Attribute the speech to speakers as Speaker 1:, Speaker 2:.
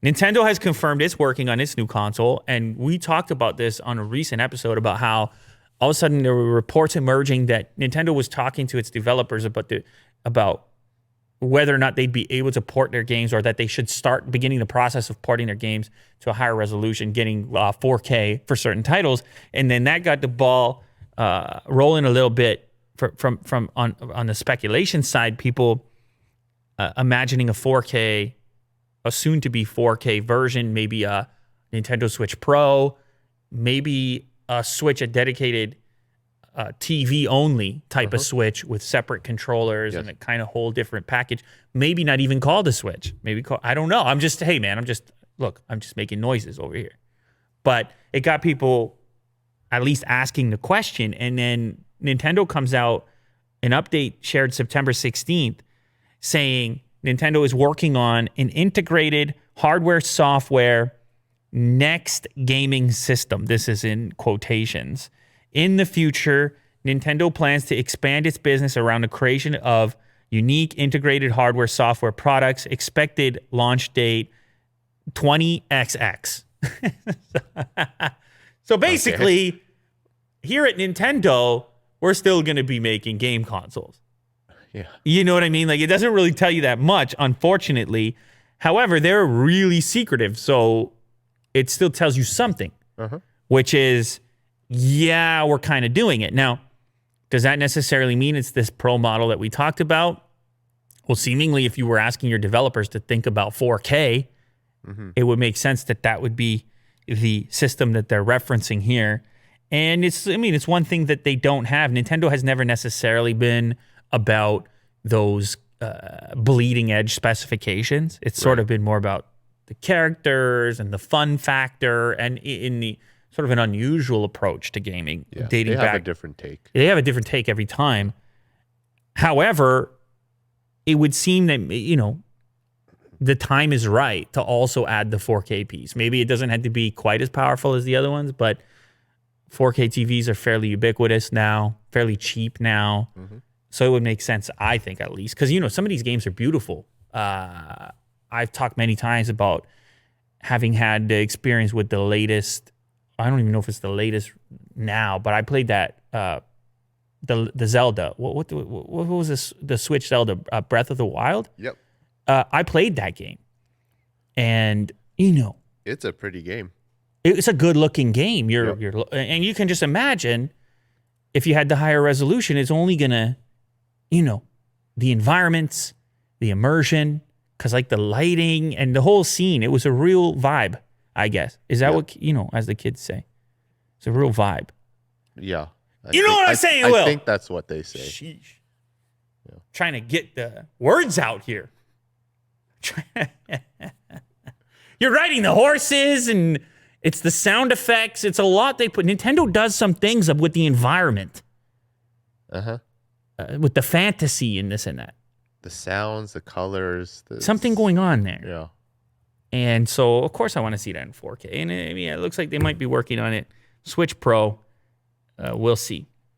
Speaker 1: Nintendo has confirmed it's working on its new console, and we talked about this on a recent episode about how all of a sudden there were reports emerging that Nintendo was talking to its developers about whether or not they'd be able to port their games, or that they should start beginning the process of porting their games to a higher resolution, getting 4K for certain titles. And then that got the ball rolling a little bit from on the speculation side, people imagining a 4K, a soon-to-be 4K version, maybe a Nintendo Switch Pro, maybe a dedicated TV-only type of Switch with separate controllers and a kind of whole different package. Maybe not even called a Switch. I don't know. I'm just making noises over here. But it got people at least asking the question. And then Nintendo comes out, an update shared September 16th, saying Nintendo is working on an integrated hardware-software next gaming system. This is in quotations. In the future, Nintendo plans to expand its business around the creation of unique integrated hardware software products. Expected launch date 20XX. So basically, here at Nintendo, we're still going to be making game consoles.
Speaker 2: Yeah.
Speaker 1: You know what I mean? Like, it doesn't really tell you that much, unfortunately. However, they're really secretive, so it still tells you something, which is, yeah, we're kind of doing it. Now, does that necessarily mean it's this Pro model that we talked about? Well, seemingly, if you were asking your developers to think about 4K, it would make sense that would be the system that they're referencing here. And it's one thing that they don't have. Nintendo has never necessarily been about those bleeding edge specifications. It's sort of been more about the characters and the fun factor, and in the sort of an unusual approach to gaming.
Speaker 2: Yeah,
Speaker 1: dating
Speaker 2: they have
Speaker 1: back.
Speaker 2: a different take.
Speaker 1: They have a different take every time. However, it would seem that, the time is right to also add the 4K piece. Maybe it doesn't have to be quite as powerful as the other ones, but 4K TVs are fairly ubiquitous now, fairly cheap now. So it would make sense, I think, at least. Because, some of these games are beautiful. I've talked many times about having had the experience with the latest, I don't even know if it's the latest now, but I played that, the Zelda. What was this? The Switch Zelda, Breath of the Wild?
Speaker 2: Yep.
Speaker 1: I played that game. And,
Speaker 2: it's a pretty game.
Speaker 1: It's a good-looking game. And you can just imagine if you had the higher resolution, it's only going to, the environments, the immersion, because like the lighting and the whole scene, it was a real vibe, I guess. Is that what, as the kids say? It's a real vibe.
Speaker 2: Yeah.
Speaker 1: Know what I'm saying, Will?
Speaker 2: I think that's what they say.
Speaker 1: Sheesh. Yeah. Trying to get the words out here. You're riding the horses, and it's the sound effects. It's a lot they put. Nintendo does some things with the environment. With the fantasy and this and that.
Speaker 2: The sounds, the colors.
Speaker 1: Something going on there.
Speaker 2: Yeah.
Speaker 1: And so, of course, I want to see that in 4K. And it looks like they might be working on it. Switch Pro, we'll see.